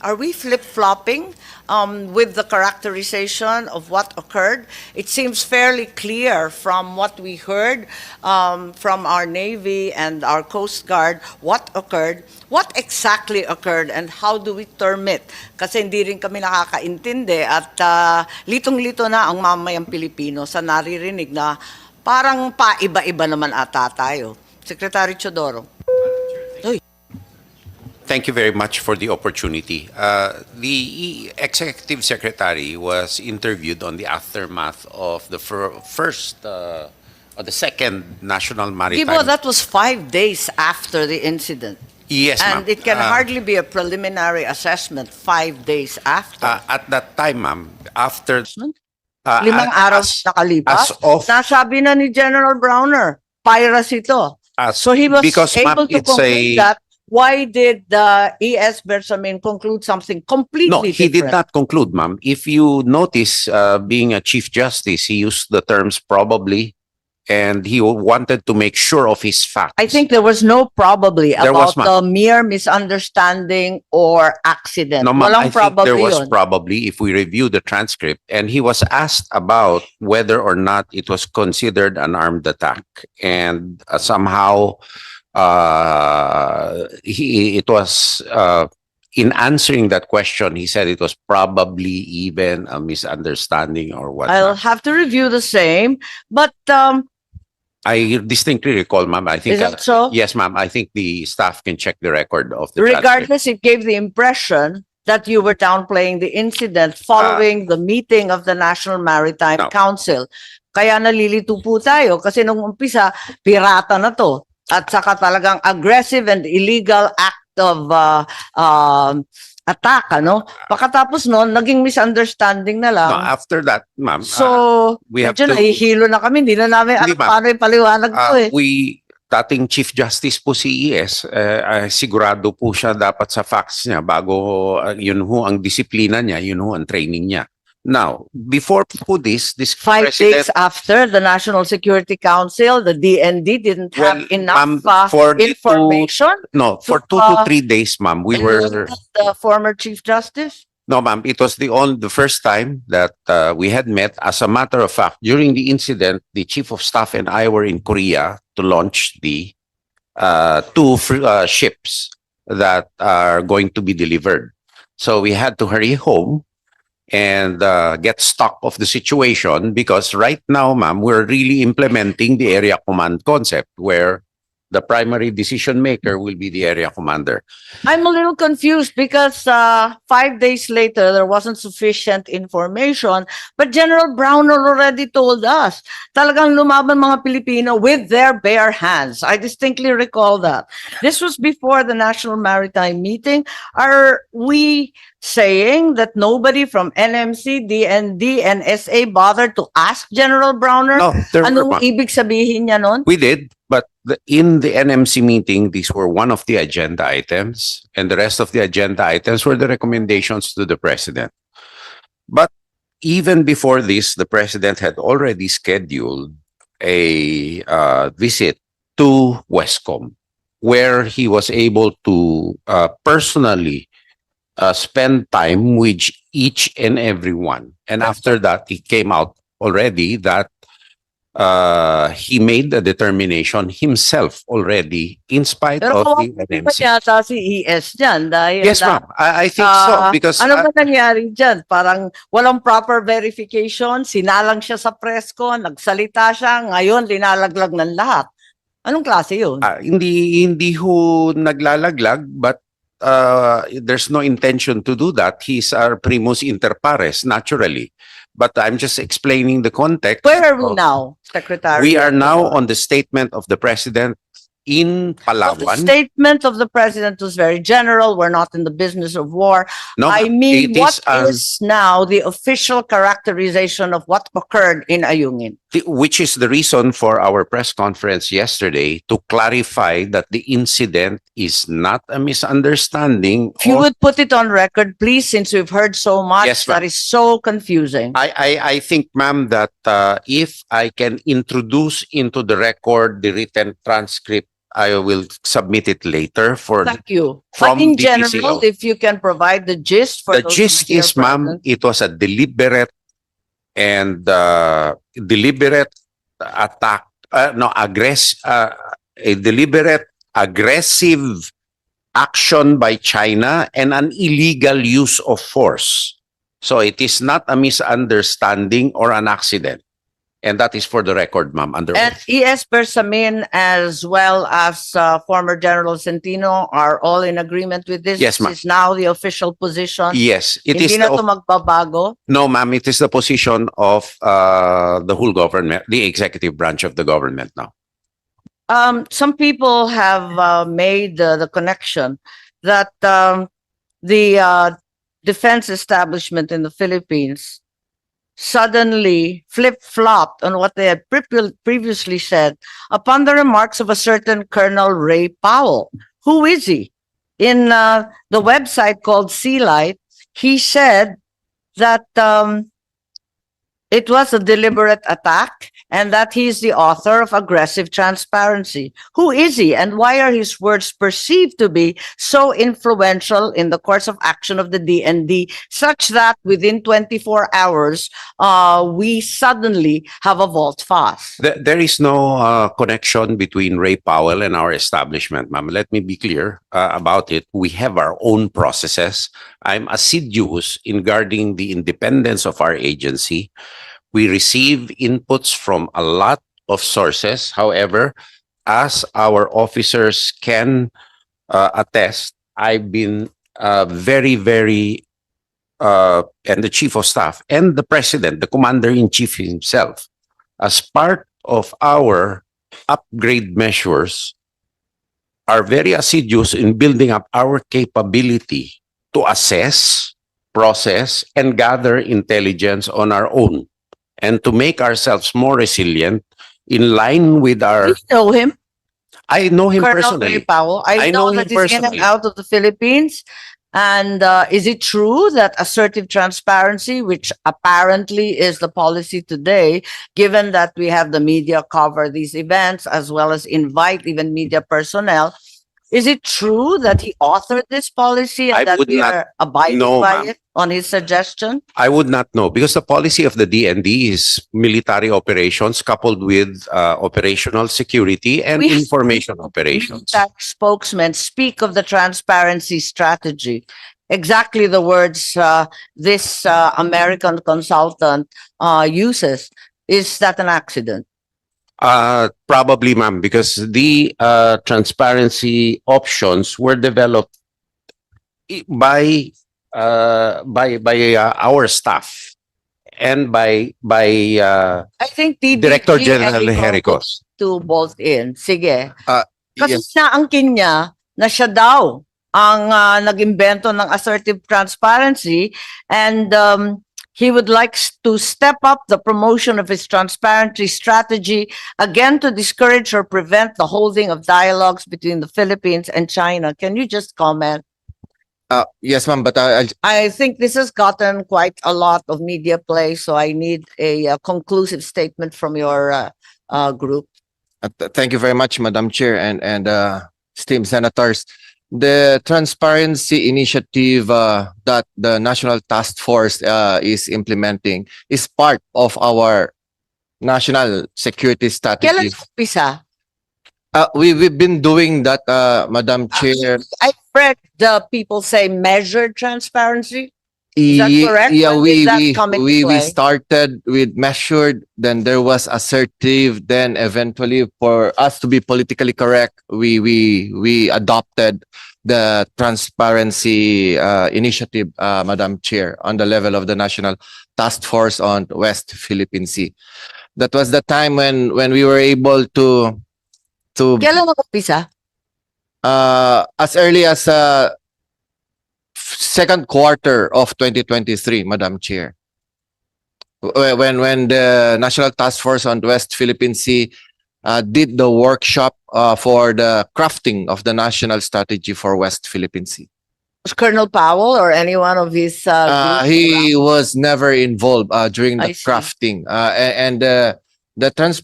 Are we flip-flopping with the characterization of what occurred? It seems fairly clear from what we heard from our Navy and our Coast Guard what occurred. What exactly occurred and how do we term it? Kasi hindi rin kami nakakaintindi at litong-lito na ang mamayang Pilipino sa naririnig na parang paiba-iba naman ata tayo. Secretary Chodoro. Thank you very much for the opportunity. The Executive Secretary was interviewed on the aftermath of the the second National Maritime. Gibo, that was 5 days after the incident. Yes, ma'am. And it can hardly be a preliminary assessment 5 days after. At that time, ma'am, after... Limang araw nakalipas, as of- nasabi na ni General Browner, piracy ito. So he was because, able ma'am, to it's conclude that. Why did the ES Bersamin conclude something completely No, he did different? not conclude, ma'am. If you notice, being a Chief Justice, he used the terms probably, and he wanted to make sure of his facts. I think there was no probably There about was, ma'am. the mere misunderstanding or accident. No, ma'am, Walang I think there probably was yun. probably, if we review the transcript, and he was asked about whether or not it was considered an armed attack. And somehow, it was, in answering that question, he said it was probably even a misunderstanding or I'll whatnot. have to review the same, but I distinctly recall, ma'am, I think. is that so? Yes, ma'am, I think the staff can check the record of the transcript. Regardless, it gave the impression that you were downplaying the incident following the meeting of the National Maritime No. Council. Kaya nalilito po tayo kasi nung umpisa, pirata na to. At saka talagang aggressive and illegal act of attack, ano? Pagkatapos noon, naging misunderstanding na lang. No, after that, ma'am, So, we have medyo to- nahihilo na kami. Hindi na namin Hindi, alam ma'am. paano ipaliwanag to eh. dating Chief Justice po si ES, sigurado po siya dapat sa facts niya bago yun ho ang disiplina niya, yun ho ang training niya. Now, before po this 5 president, days after the National Security Council, the DND didn't have Well, enough ma'am, for the information. no, for to, 2 to 3 days, ma'am, we were, The former Chief Justice? no, ma'am, it was the first time that we had met. As a matter of fact, during the incident, the Chief of Staff and I were in Korea to launch the 2 ships that are going to be delivered. So we had to hurry home and get stock of the situation because right now, ma'am, we're really implementing the area command concept where the primary decision maker will be the area commander. I'm a little confused because 5 days later, there wasn't sufficient information. But General Browner already told us, talagang lumaban mga Pilipino with their bare hands. I distinctly recall that. This was before the National Maritime meeting. Are we saying that nobody from NMC, DND, and SA bothered to ask General Browner? No, there were, Anong ma'am. ibig sabihin niya nun? We did, but in the NMC meeting, these were one of the agenda items, and the rest of the agenda items were the recommendations to the president. But even before this, the president had already scheduled a visit to Westcom, where he was able to personally spend time with each and every one. And after that, it came out already that he made the determination himself already in spite Pero of the kawawa pa NMC. yata si ES dyan dahil Yes, ma'am. I think so because ano ba nangyari dyan? Parang walang proper verification, sinalang siya sa presko, nagsalita siya, ngayon linalaglag ng lahat. Anong klase yun? hindi ho naglalaglag but there's no intention to do that. He's our primus inter pares naturally. But I'm just explaining the context. Where are we now, Secretary? We are now on the statement of the president in So the Palawan. statement of the president was very general. We're not in the business of war. No, I mean, it what is, is now the official characterization of what occurred in Ayungin? which is the reason for our press conference yesterday to clarify that the incident is not a misunderstanding. If you of- would put it on record, please, since we've heard so much, Yes, ma'am. that is so confusing. I think, ma'am, that if I can introduce into the record the written transcript I will submit it later for Thank you. from But in the general, PCO. if you can provide the gist for The those who are gist here is, ma'am, present. it was a deliberate and deliberate attack, no, a deliberate aggressive action by China and an illegal use of force. So it is not a misunderstanding or an accident. And that is for the record, ma'am, under And oath. ES Bersamin as well as former General Centino are all in agreement with this. Yes, ma'am. This is now the official position. Yes, it Hindi is na to magbabago. no, ma'am, it is the position of the whole government, the executive branch of the government now. Some people have made the connection that the defense establishment in the Philippines suddenly flip-flopped on what they had previously said upon the remarks of a certain Colonel Ray Powell. Who is he? In the website called Sea Light, he said that it was a deliberate attack and that he's the author of aggressive transparency. Who is he and why are his words perceived to be so influential in the course of action of the DND such that within 24 hours, we suddenly have a vault fast? There is no connection between Ray Powell and our establishment, ma'am. Let me be clear about it. We have our own processes. I'm assiduous in guarding the independence of our agency. We receive inputs from a lot of sources. However, as our officers can attest, I've been very, and the chief of staff and the president, the commander-in-chief himself, as part of our upgrade measures, are very assiduous in building up our capability to assess, process, and gather intelligence on our own, and to make ourselves more resilient in line with Do our... you know him? I know him Colonel Ray personally. Powell. I know know him that he's in and personally. out of the Philippines. And is it true that assertive transparency, which apparently is the policy today, given that we have the media cover these events as well as invite even media personnel, is it true that he authored this policy and I that would we not are abiding know, by ma'am. it on his suggestion? I would not know because the policy of the DND is military operations coupled with operational security and We- information operations. That spokesman speak of the transparency strategy. Exactly the words this American consultant uses. Is that an accident? Probably, ma'am, because the transparency options were developed by our staff and by I think DDG Director General and ikaw Hericos. to bolt in. Sige. Kasi Yes. naangkin niya na siya daw ang nag-imbento ng assertive transparency and he would like to step up the promotion of his transparency strategy again to discourage or prevent the holding of dialogues between the Philippines and China. Can you just comment? Yes, ma'am, but I think this has gotten quite a lot of media play, so I need a conclusive statement from your group. thank you very much, Madam Chair and esteemed senators. The transparency initiative that the National Task Force is implementing is part of our national security Kailan strategy. umpisa? We've been doing that, Madam Chair. I read the people say measured transparency. Is that correct? Yeah, When did that come into we play? started with measured, then there was assertive, then eventually for us to be politically correct, we adopted the transparency initiative, Madam Chair, on the level of the National Task Force on West Philippine Sea. That was the time when we were able to Kailan umpisa? as early as second quarter of 2023, Madam Chair. When the National Task Force on West Philippine Sea did the workshop for the crafting of the national strategy for West Philippine Sea. Was Colonel Powell or any one of his group He was never involved during I the see. crafting and the transparency